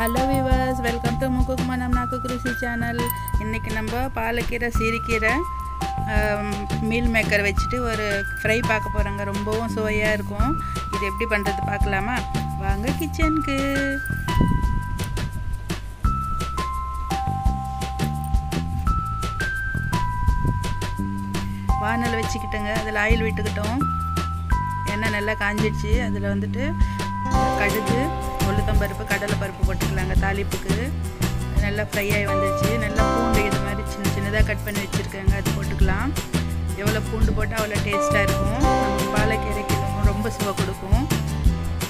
Hello viewers, welcome to முக்குக்கு மனம் நாக்கு குருசி channel. இன்றைக்கி நம்ம பாலக்கீரை சிறுகீரை மீல் மேக்கர் வச்சுட்டு ஒரு ஃப்ரை பார்க்க போகிறோங்க. ரொம்பவும் சுவையாக இருக்கும். இது எப்படி பண்ணுறது பார்க்கலாமா? வாங்க கிச்சனுக்கு. வானல் வச்சுக்கிட்டோங்க, அதில் ஆயில் விட்டுக்கிட்டோம். எண்ணெய் நல்லா காஞ்சிடுச்சு. அதில் வந்துட்டு கடுகு, உளுத்தம்பருப்பு, கடலைப்பருப்பு போட்டுக்கலாங்க தாளிப்புக்கு. நல்லா ஃப்ரை ஆகி வந்துடுச்சு. நல்லா பூண்டு இது மாதிரி சின்ன சின்னதாக கட் பண்ணி வச்சுருக்கேங்க, அது போட்டுக்கலாம். எவ்வளோ பூண்டு போட்டால் அவ்வளோ டேஸ்ட்டாக இருக்கும். நம்ம பாலக்கீரைக்கு ரொம்ப சுவை கொடுக்கும்.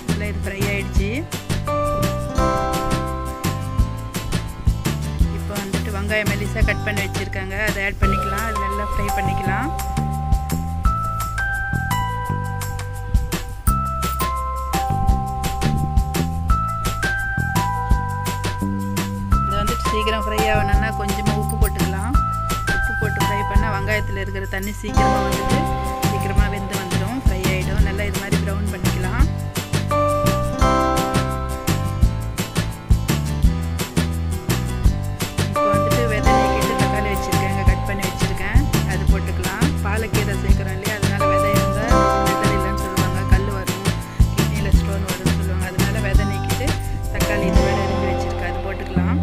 நல்லா இது ஃப்ரை ஆகிடுச்சு. இப்போ வந்துட்டு வெங்காயம் மெலிசாக கட் பண்ணி வச்சுருக்காங்க, அதை ஆட் பண்ணிக்கலாம். அது நல்லா ஃப்ரை பண்ணிக்கலாம். சீக்கிரம் ஃப்ரை ஆகணுன்னா கொஞ்சமாக உப்பு போட்டுக்கலாம். உப்பு போட்டு ஃப்ரை பண்ணால் வெங்காயத்தில் இருக்கிற தண்ணி சீக்கிரமாக வெந்து வந்துடும், ஃப்ரை ஆகிடும். நல்லா இது மாதிரி ப்ரௌன் பண்ணிக்கலாம். இப்போ வந்துட்டு விதை நீக்கிட்டு தக்காளி வச்சுருக்கேங்க, கட் பண்ணி வச்சுருக்கேன், அது போட்டுக்கலாம். பாலக்கீரை சேர்க்குறோம் இல்லையா, அதனால விதை இருந்தால் விதை இல்லைன்னு சொல்லுவாங்க, கல் வரும், கிட்னியில் ஸ்டோன் வரும்னு சொல்லுவாங்க. அதனால விதை நீக்கிட்டு தக்காளி இது மாதிரி அரிஞ்சு வச்சுருக்கேன், அது போட்டுக்கலாம்.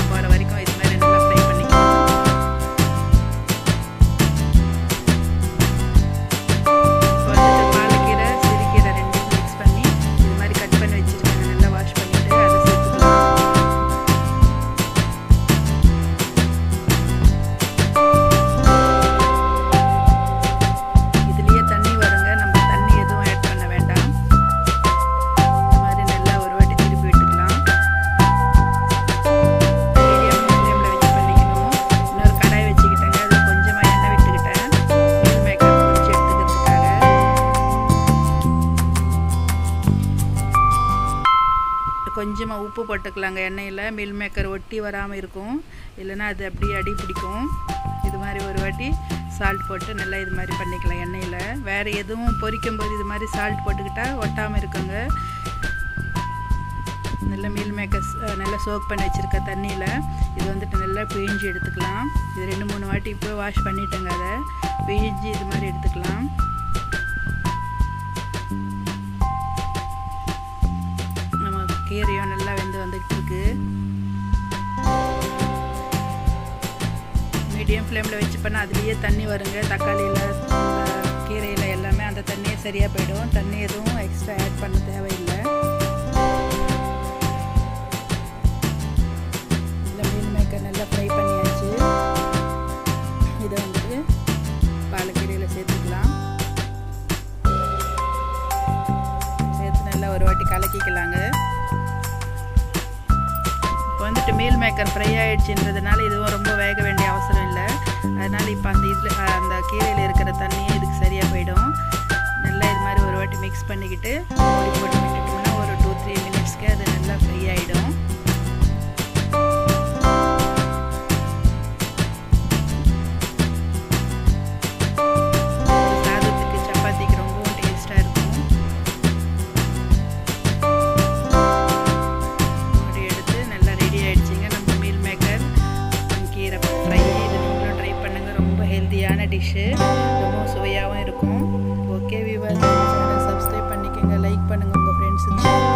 போகிற வரைக்கும் இது மாதிரி நல்லா ஃப்ரை பண்ணிக்கலாம். இப்போ வந்துட்டு பாலக்கீரை சிறுகீரை ரெண்டையும் மிக்ஸ் பண்ணி இது மாதிரி கட் பண்ணி வச்சுருக்காங்க. நல்லா வாஷ் பண்ணிவிட்டு அதை சேர்த்துக்கலாம். இதுலேயே தண்ணி வருங்க, நம்ம தண்ணி எதுவும் ஆட் பண்ண வேண்டாம். இது மாதிரி நல்லா ஒரு வாட்டி திருப்பி விட்டுக்கலாம். கொஞ்சமாக உப்பு போட்டுக்கலாங்க எண்ணெயில். மீல் மேக்கர் ஒட்டி வராமல் இருக்கும், இல்லைன்னா அது அப்படியே அடி பிடிக்கும். இது மாதிரி ஒரு வாட்டி சால்ட் போட்டு நல்லா இது மாதிரி பண்ணிக்கலாம் எண்ணெயில். வேறு எதுவும் பொரிக்கும் போது இது மாதிரி சால்ட் போட்டுக்கிட்டால் ஒட்டாமல் இருக்குங்க. நல்லா மீல் மேக்கர் நல்லா சோக் பண்ணி வச்சுருக்க தண்ணியில் இது வந்துட்டு நல்லா பிழிஞ்சு எடுத்துக்கலாம். இது 2-3 வாட்டி இப்போ வாஷ் பண்ணிட்டேங்க, அதை பிழிஞ்சு இது மாதிரி எடுத்துக்கலாம். கீரையும் நல்லா வெந்து வந்துட்டு இருக்கு. மீடியம் ஃப்ளேமில் வச்சு பண்ணால் அதுலேயே தண்ணி வருங்க. தக்காளியில், கீரையில் எல்லாமே அந்த தண்ணியே சரியாக போயிடும். தண்ணி எதுவும் எக்ஸ்ட்ரா ஆட் பண்ண தேவையில்லை. இல்லை, மீல் மேக்கர் நல்லா ஃப்ரை பண்ணியாச்சு. இதை வந்துட்டு பாலக்கீரையில் சேர்த்துக்கலாம். சேர்த்து நல்லா ஒரு வாட்டி கலக்கிக்கலாங்க. இப்போ வந்துட்டு மீல் மேக்கர் ஃப்ரை ஆகிடுச்சுன்றதுனால இதுவும் ரொம்ப வேக வேண்டிய அவசரம் இல்லை. அதனால் இப்போ அந்த கீரையில் இருக்கிற தண்ணியே இதுக்கு சரியாக போயிடும். நல்லா இது மாதிரி ஒரு வாட்டி மிக்ஸ் பண்ணிக்கிட்டு மூடி போட்டு விட்டுட்டோம்னா ஒரு 2-3 மினிட்ஸ்க்கு அது நல்லா ஃப்ரை ஆகிடும். சாதத்துக்கு, சப்பாத்திக்கு ரொம்பவும் டேஸ்ட்டாக இருக்கும். ஹெல்த்தியான டிஷ்ஷு, ரொம்ப சுவையாகவும் இருக்கும். ஓகே வியூவர்ஸ், சேனல் சப்ஸ்கிரைப் பண்ணிக்கோங்க, லைக் பண்ணுங்கள், உங்கள் ஃப்ரெண்ட்ஸுக்கு